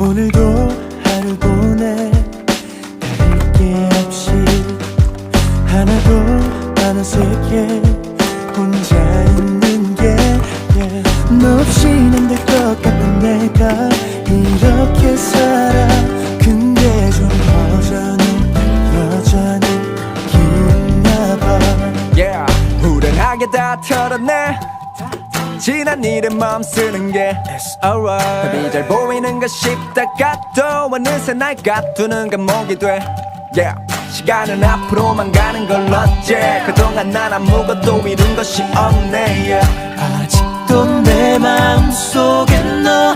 오늘도 하루 보내 다를 게 없이 하나도 안 어색해 혼자 있는 게 너 없이는 안 될 것 같은 내가 이렇게 살아 근데 좀 여전히 기억나 봐 yeah. 후련하게 다 털어내 지난 일에 마음 쓰는 게 It's alright 답이 잘 보이는 것 싶다가 또 어느새 날 가두는 감옥이 돼 yeah. 시간은 앞으로만 가는 걸 어째 그동안 난 아무것도 이룬 것이 없네 yeah. 아직도 내 마음속에 너